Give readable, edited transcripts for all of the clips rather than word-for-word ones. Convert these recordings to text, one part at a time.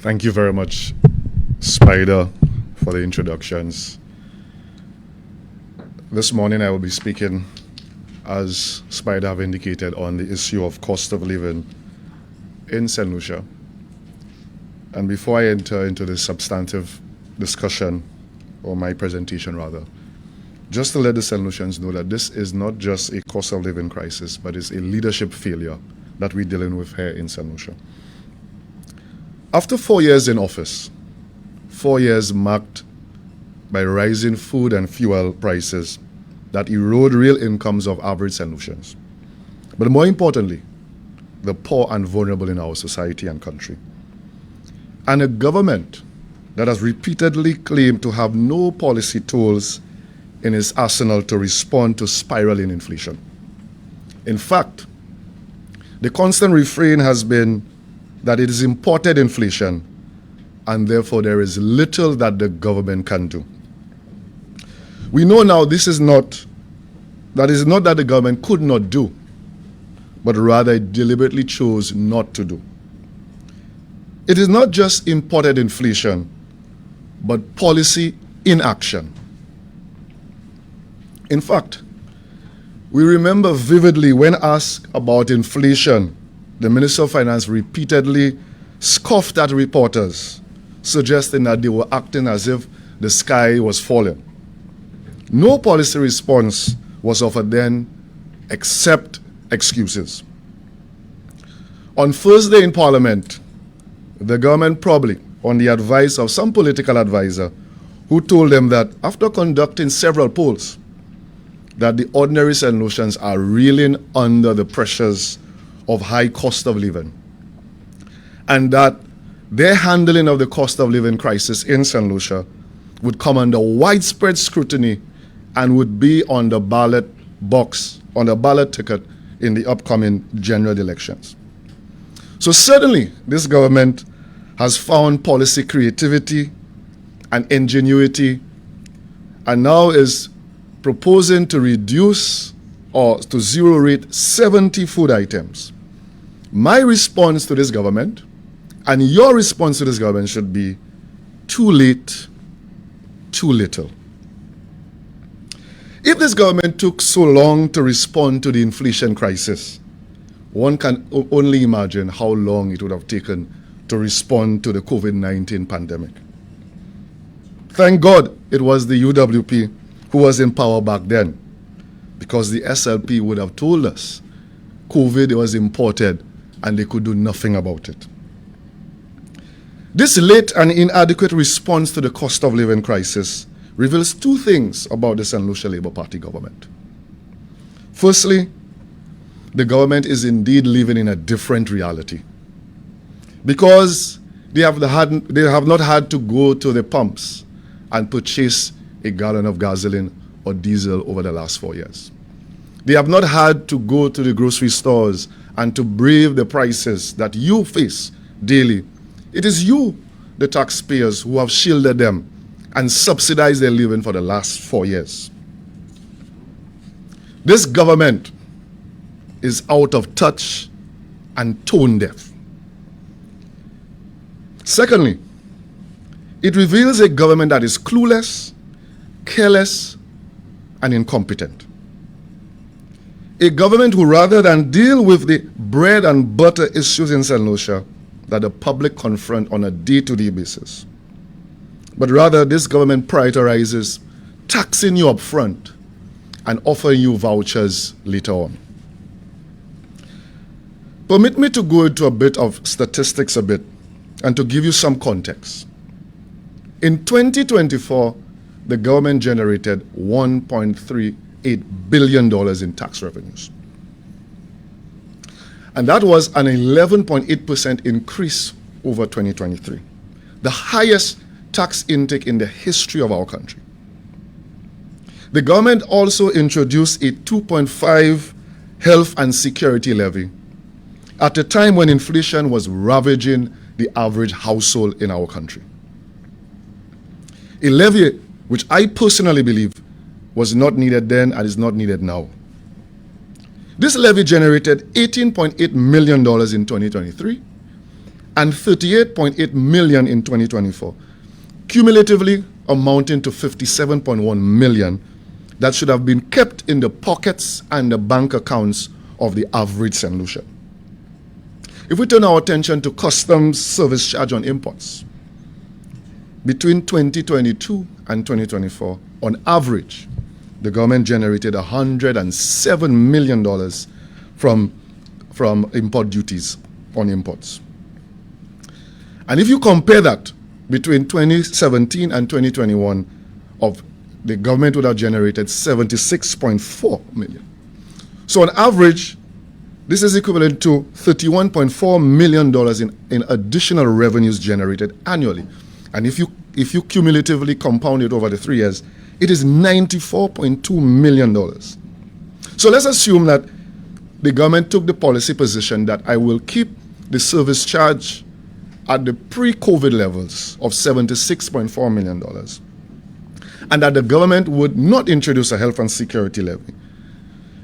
Thank you very much, Spider, for the introductions. This morning I will be speaking, as Spider have indicated, on the issue of cost of living in St. Lucia. And before I enter into the substantive discussion, or my presentation rather, just to let the St. Lucians know that this is not just a cost of living crisis, but it's a leadership failure that we're dealing with here in St. Lucia. After 4 years in office, 4 years marked by rising food and fuel prices that erode real incomes of average St. Lucians, but more importantly, the poor and vulnerable in our society and country, and a government that has repeatedly claimed to have no policy tools in its arsenal to respond to spiraling inflation. In fact, the constant refrain has been that it is imported inflation, and therefore there is little that the government can do. We know now that is not that the government could not do, but rather it deliberately chose not to do. It is not just imported inflation, but policy inaction. In fact, we remember vividly when asked about inflation, the Minister of Finance repeatedly scoffed at reporters, suggesting that they were acting as if the sky was falling. No policy response was offered then except excuses. On Thursday in Parliament, the government, probably on the advice of some political advisor, who told them that after conducting several polls, that the ordinary St. Lucians are reeling under the pressures of high cost of living, and that their handling of the cost of living crisis in St. Lucia would come under widespread scrutiny and would be on the ballot box, on the ballot ticket in the upcoming general elections. So certainly this government has found policy creativity and ingenuity, and now is proposing to reduce or to zero rate 70 food items. My response to this government, and your response to this government, should be too late, too little. If this government took so long to respond to the inflation crisis, one can only imagine how long it would have taken to respond to the COVID-19 pandemic. Thank God it was the UWP who was in power back then, because the SLP would have told us COVID was imported and they could do nothing about it. This late and inadequate response to the cost of living crisis reveals two things about the St. Lucia Labour Party government. Firstly, the government is indeed living in a different reality, because they have not had to go to the pumps and purchase a gallon of gasoline or diesel over the last 4 years. They have not had to go to the grocery stores and to brave the prices that you face daily. It is you, the taxpayers, who have shielded them and subsidized their living for the last 4 years. This government is out of touch and tone deaf. Secondly, it reveals a government that is clueless, careless, and incompetent. A government who, rather than deal with the bread and butter issues in St. Lucia that the public confront on a day-to-day basis, but rather this government prioritizes taxing you up front and offering you vouchers later on. Permit me to go into a bit of statistics and to give you some context. In 2024, the government generated $1.38 billion in tax revenues. And that was an 11.8% increase over 2023, the highest tax intake in the history of our country. The government also introduced a 2.5 health and security levy at a time when inflation was ravaging the average household in our country. A levy which I personally believe was not needed then and is not needed now. This levy generated $18.8 million in 2023 and 38.8 million in 2024, cumulatively amounting to 57.1 million that should have been kept in the pockets and the bank accounts of the average St. Lucia. If we turn our attention to customs service charge on imports, between 2022 and 2024, on average, the government generated $107 million from import duties on imports. And if you compare that between 2017 and 2021, the government would have generated 76.4 million. So on average, this is equivalent to $31.4 million in additional revenues generated annually. And if you cumulatively compound it over the 3 years, it is $94.2 million. So let's assume that the government took the policy position that I will keep the service charge at the pre-COVID levels of $76.4 million, and that the government would not introduce a health and security levy.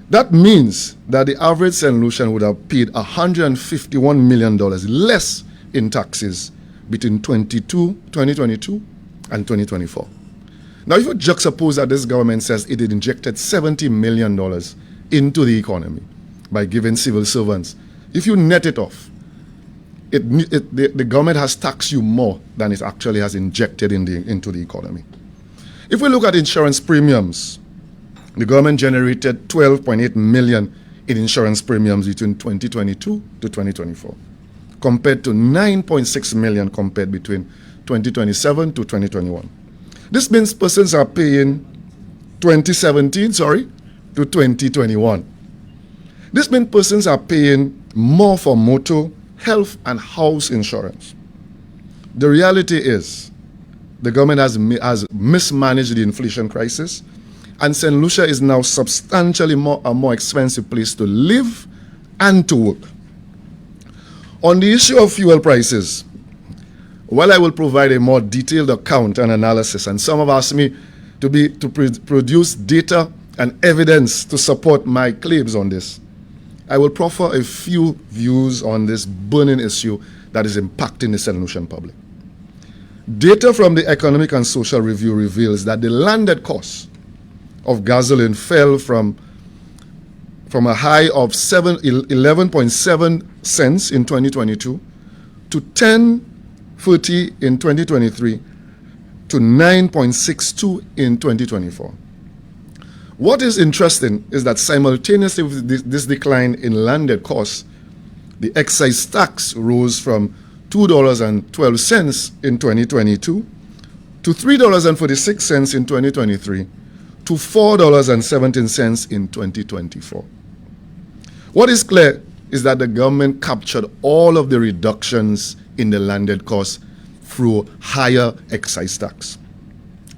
That means that the average St. Lucian would have paid $151 million less in taxes between 2022 and 2024. Now, if you juxtapose that this government says it had injected $70 million into the economy by giving civil servants, if you net it off, the government has taxed you more than it actually has injected into the economy. If we look at insurance premiums, the government generated 12.8 million in insurance premiums between 2022 to 2024, compared to 9.6 million compared between 2027 to 2021. This means persons are paying 2017 to 2021. This means persons are paying more for motor, health, and house insurance. The reality is the government has mismanaged the inflation crisis, and St. Lucia is now substantially a more expensive place to live and to work. On the issue of fuel prices, while I will provide a more detailed account and analysis, and some have asked me to produce data and evidence to support my claims on this, I will proffer a few views on this burning issue that is impacting the St. Lucian public. Data from the Economic and Social Review reveals that the landed cost of gasoline fell from a high of 11.7 cents in 2022 to 10.30 in 2023 to 9.62 in 2024. What is interesting is that simultaneously with this decline in landed costs, the excise tax rose from $2.12 in 2022 to $3.46 in 2023 to $4.17 in 2024. What is clear is that the government captured all of the reductions in the landed costs through higher excise tax.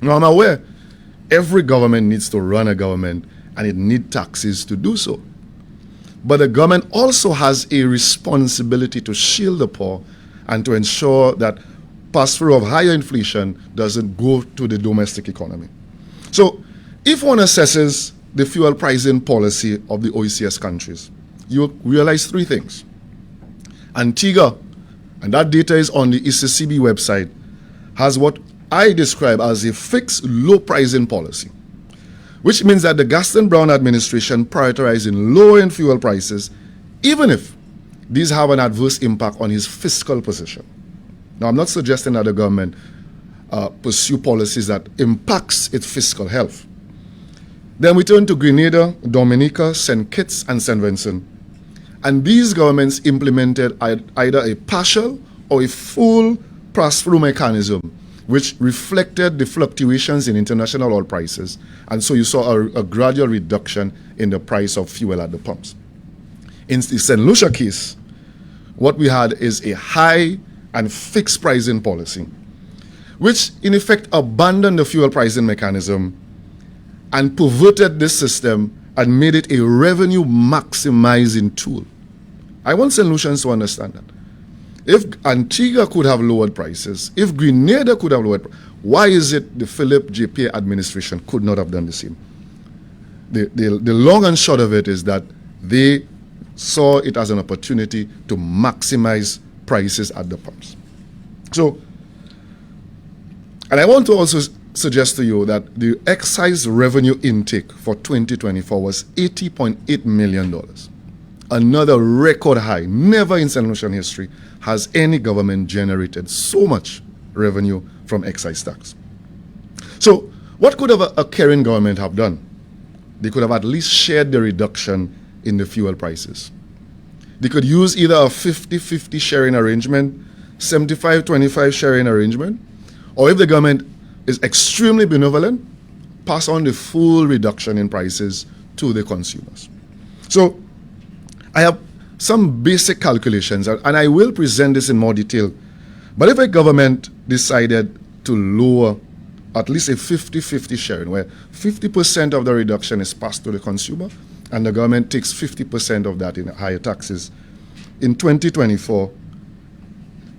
Now, I'm aware every government needs to run a government and it needs taxes to do so. But the government also has a responsibility to shield the poor and to ensure that pass-through of higher inflation doesn't go to the domestic economy. So if one assesses the fuel pricing policy of the OECS countries, you realize three things. Antigua, and that data is on the ECCB website, has what I describe as a fixed low pricing policy, which means that the Gaston Brown administration prioritizing lowering fuel prices, even if these have an adverse impact on his fiscal position. Now, I'm not suggesting that the government pursue policies that impacts its fiscal health. Then we turn to Grenada, Dominica, St. Kitts, and St. Vincent. And these governments implemented either a partial or a full pass-through mechanism, which reflected the fluctuations in international oil prices. And so you saw a gradual reduction in the price of fuel at the pumps. In the St. Lucia case, what we had is a high and fixed pricing policy, which in effect abandoned the fuel pricing mechanism and perverted this system and made it a revenue maximizing tool. I want St. Lucians to understand that. If Antigua could have lowered prices, if Grenada could have lowered, why is it the Philip JP administration could not have done the same? The long and short of it is that they saw it as an opportunity to maximize prices at the pumps. So, and I want to also suggest to you that the excise revenue intake for 2024 was $80.8 million. Another record high. Never in St. Lucian history has any government generated so much revenue from excise tax. So, what could a caring government have done? They could have at least shared the reduction in the fuel prices. They could use either a 50-50 sharing arrangement, 75-25 sharing arrangement, or if the government is extremely benevolent, pass on the full reduction in prices to the consumers. So I have some basic calculations, and I will present this in more detail. But if a government decided to lower at least a 50-50 sharing, where 50% of the reduction is passed to the consumer, and the government takes 50% of that in higher taxes, in 2024,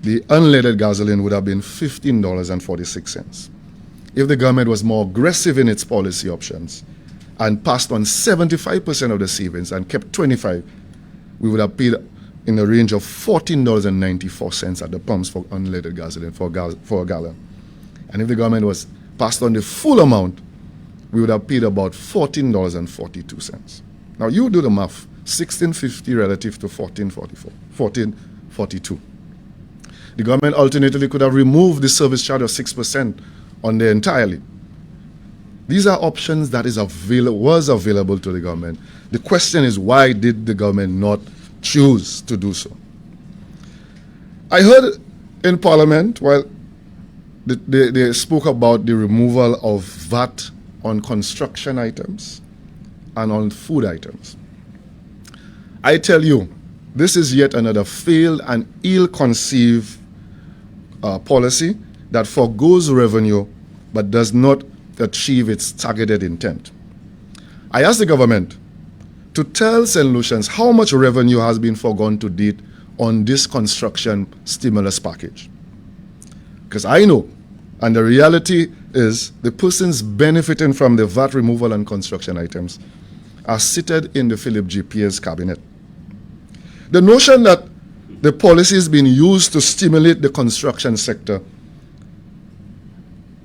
the unleaded gasoline would have been $15.46. If the government was more aggressive in its policy options and passed on 75% of the savings and kept 25%, we would have paid in the range of $14.94 at the pumps for unleaded gasoline for a gallon. And if the government was passed on the full amount, we would have paid about $14.42. Now you do the math, $16.50 relative to $14.42. The government alternatively could have removed the service charge of 6% on there entirely. These are options that was available to the government. The question is, why did the government not choose to do so? I heard in Parliament, they spoke about the removal of VAT on construction items and on food items. I tell you, this is yet another failed and ill-conceived policy that forgoes revenue but does not achieve its targeted intent. I asked the government to tell St. Lucians how much revenue has been forgone to date on this construction stimulus package. Because I know, and the reality is, the persons benefiting from the VAT removal on construction items are seated in the Philip G. Pierce cabinet. The notion that the policy is being used to stimulate the construction sector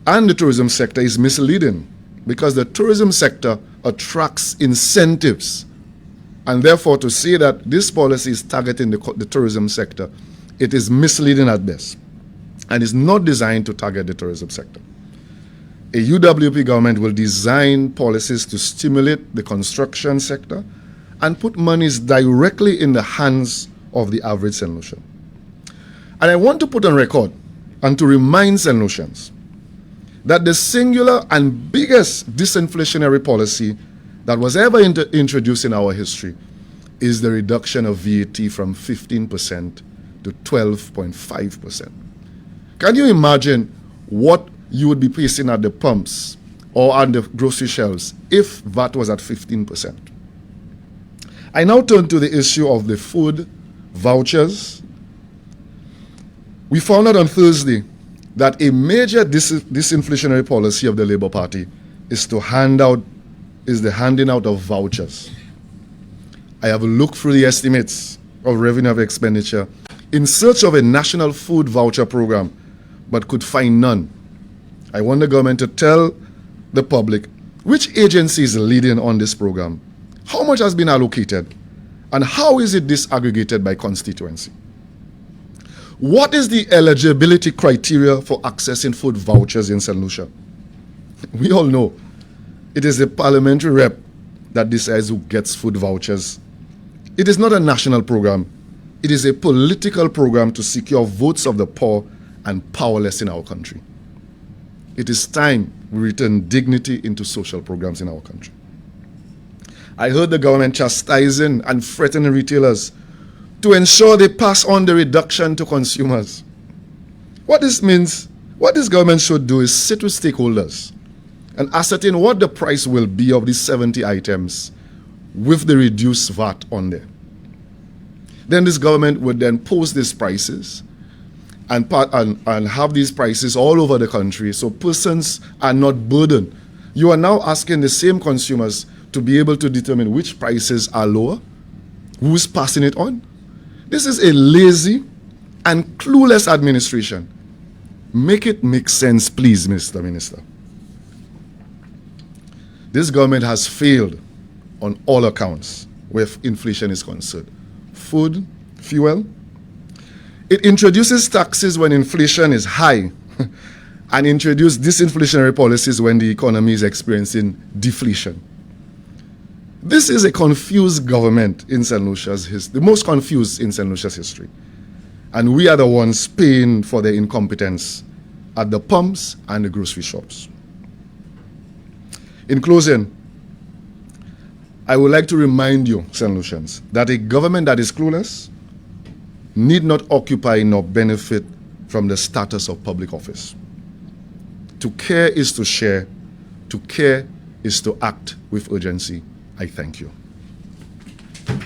and the tourism sector is misleading, because the tourism sector attracts incentives, and therefore to say that this policy is targeting the tourism sector, it is misleading at best and is not designed to target the tourism sector. A UWP government will design policies to stimulate the construction sector and put monies directly in the hands of the average St. Lucian. And I want to put on record and to remind St. Lucians that the singular and biggest disinflationary policy that was ever introduced in our history is the reduction of VAT from 15% to 12.5%. Can you imagine what you would be facing at the pumps or on the grocery shelves if VAT was at 15%? I now turn to the issue of the food vouchers. We found out on Thursday that a major disinflationary policy of the Labour Party is the handing out of vouchers. I have looked through the estimates of revenue of expenditure in search of a national food voucher program, but could find none. I want the government to tell the public which agency is leading on this program, how much has been allocated, and how is it disaggregated by constituency. What is the eligibility criteria for accessing food vouchers in St. Lucia? We all know it is the parliamentary rep that decides who gets food vouchers. It is not a national program. It is a political program to secure votes of the poor and powerless in our country. It is time we return dignity into social programs in our country. I heard the government chastising and threatening retailers to ensure they pass on the reduction to consumers. What this means, what this government should do is sit with stakeholders and ascertain what the price will be of these 70 items with the reduced VAT on there. Then this government would then post these prices and have these prices all over the country so persons are not burdened. You are now asking the same consumers to be able to determine which prices are lower, who's passing it on. This is a lazy and clueless administration. Make it make sense, please, Mr. Minister. This government has failed on all accounts where inflation is concerned. Food, fuel. It introduces taxes when inflation is high and introduces disinflationary policies when the economy is experiencing deflation. This is a confused government in St. Lucia's history, the most confused in St. Lucia's history. And we are the ones paying for their incompetence at the pumps and the grocery shops. In closing, I would like to remind you, St. Lucians, that a government that is clueless need not occupy nor benefit from the status of public office. To care is to share. To care is to act with urgency. I thank you.